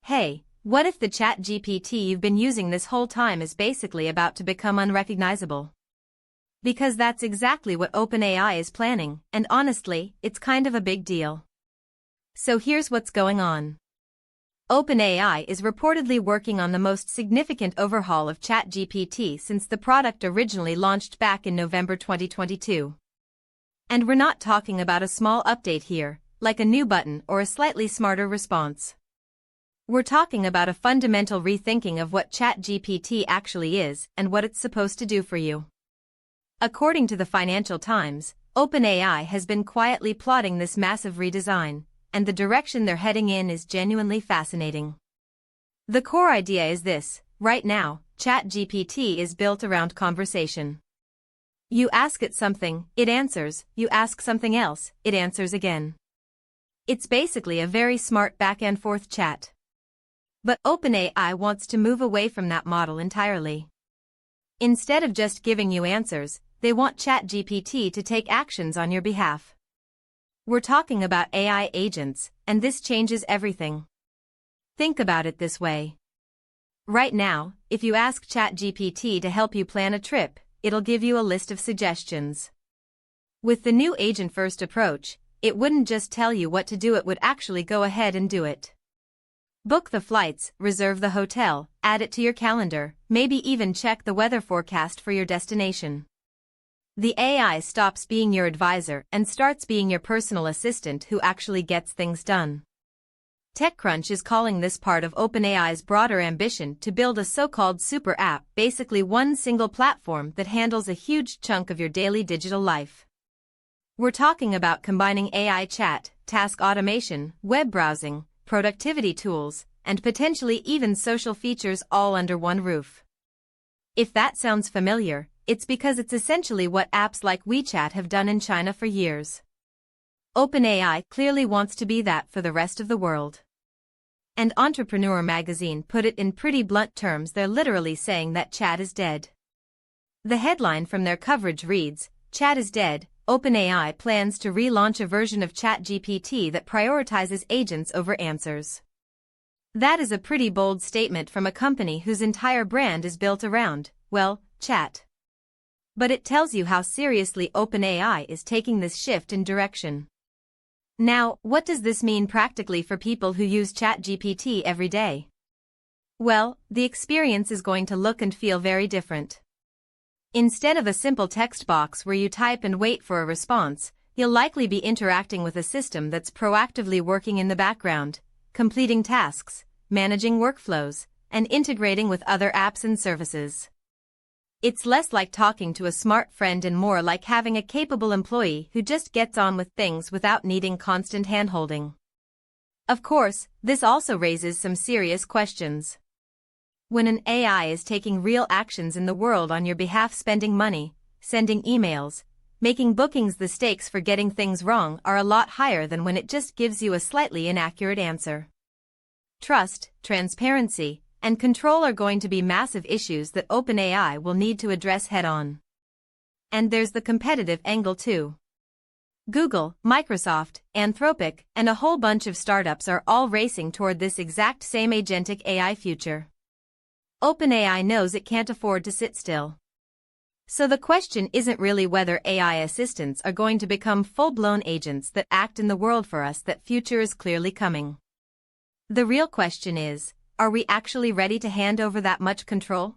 Hey, what if the ChatGPT you've been using this whole time is basically about to become unrecognizable? Because that's exactly what OpenAI is planning, and honestly, it's kind of a big deal. So here's what's going on. OpenAI is reportedly working on the most significant overhaul of ChatGPT since the product originally launched back in November 2022. And we're not talking about a small update here, like a new button or a slightly smarter response. We're talking about a fundamental rethinking of what ChatGPT actually is and what it's supposed to do for you. According to the Financial Times, OpenAI has been quietly plotting this massive redesign, and the direction they're heading in is genuinely fascinating. The core idea is this: right now, ChatGPT is built around conversation. You ask it something, it answers; you ask something else, it answers again. It's basically a very smart back-and-forth chat. But OpenAI wants to move away from that model entirely. Instead of just giving you answers, they want ChatGPT to take actions on your behalf. We're talking about AI agents, and this changes everything. Think about it this way. Right now, if you ask ChatGPT to help you plan a trip, it'll give you a list of suggestions. With the new agent-first approach, it wouldn't just tell you what to do, it would actually go ahead and do it. Book the flights, reserve the hotel, add it to your calendar, maybe even check the weather forecast for your destination. The AI stops being your advisor and starts being your personal assistant who actually gets things done. TechCrunch is calling this part of OpenAI's broader ambition to build a so-called super app, basically one single platform that handles a huge chunk of your daily digital life. We're talking about combining AI chat, task automation, web browsing, productivity tools, and potentially even social features all under one roof. If that sounds familiar, it's because it's essentially what apps like WeChat have done in China for years. OpenAI clearly wants to be that for the rest of the world. And Entrepreneur magazine put it in pretty blunt terms: they're literally saying that chat is dead. The headline from their coverage reads, "Chat is dead. OpenAI plans to relaunch a version of ChatGPT that prioritizes agents over answers." That is a pretty bold statement from a company whose entire brand is built around, well, chat. But it tells you how seriously OpenAI is taking this shift in direction. Now, what does this mean practically for people who use ChatGPT every day? Well, the experience is going to look and feel very different. Instead of a simple text box where you type and wait for a response, you'll likely be interacting with a system that's proactively working in the background, completing tasks, managing workflows, and integrating with other apps and services. It's less like talking to a smart friend and more like having a capable employee who just gets on with things without needing constant handholding. Of course, this also raises some serious questions. When an AI is taking real actions in the world on your behalf, spending money, sending emails, making bookings, the stakes for getting things wrong are a lot higher than when it just gives you a slightly inaccurate answer. Trust, transparency, and control are going to be massive issues that OpenAI will need to address head-on. And there's the competitive angle too. Google, Microsoft, Anthropic, and a whole bunch of startups are all racing toward this exact same agentic AI future. OpenAI knows it can't afford to sit still. So the question isn't really whether AI assistants are going to become full-blown agents that act in the world for us. That future is clearly coming. The real question is, are we actually ready to hand over that much control?